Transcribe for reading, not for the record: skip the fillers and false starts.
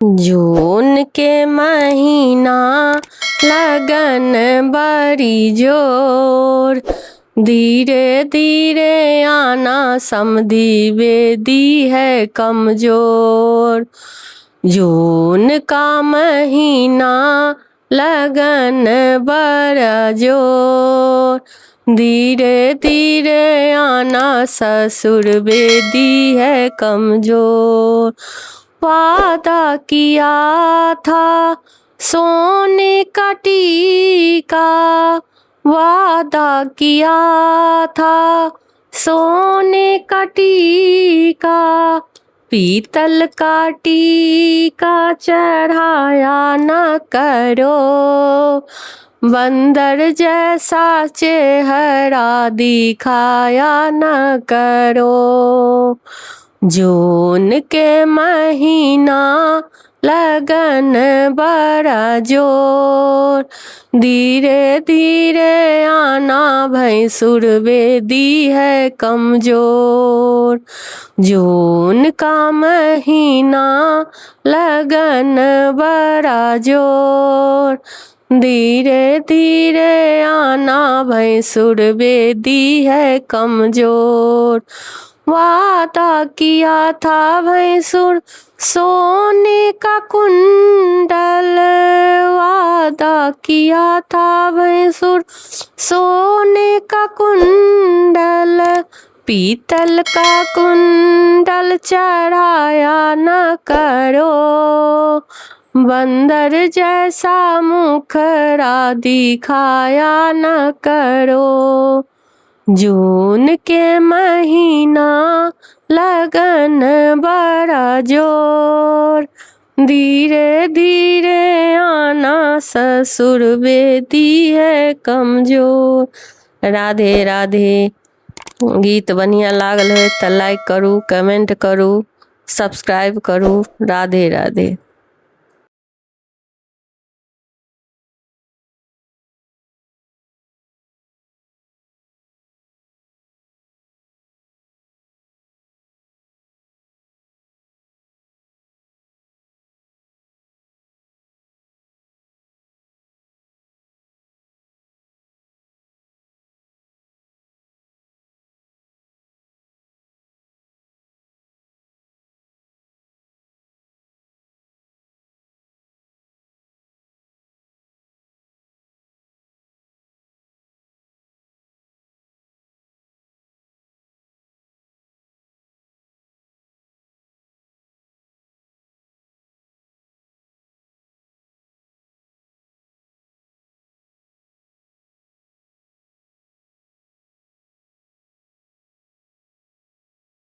जून के महीना लगन बड़ी जोर, धीरे धीरे आना समधी बेदी है कमजोर। जून का महीना लगन बड़ा जोर, धीरे धीरे आना ससुर बेदी है कमजोर। वादा किया था सोने का टीका, वादा किया था सोने का टीका, पीतल का टीका चढ़ाया न करो, बंदर जैसा चेहरा दिखाया न करो। जून के महीना लगन बड़ा जोर, धीरे धीरे आना भैंसुर बेदी है कमजोर। जून का महीना लगन बड़ा जोर, धीरे धीरे आना भैंसुर बेदी है कमजोर। वादा किया था भैंसुर सोने का कुंडल, वादा किया था भैंसुर सोने का कुंडल, पीतल का कुंडल चढ़ाया न करो, बंदर जैसा मुखरा दिखाया न करो। जून के महीना लगन बड़ा जोर, धीरे धीरे आना ससुर बेदी है कमजोर। राधे राधे। गीत बढ़िया लागल है तो लाइक करू, कमेंट करू, सब्सक्राइब करू। राधे राधे।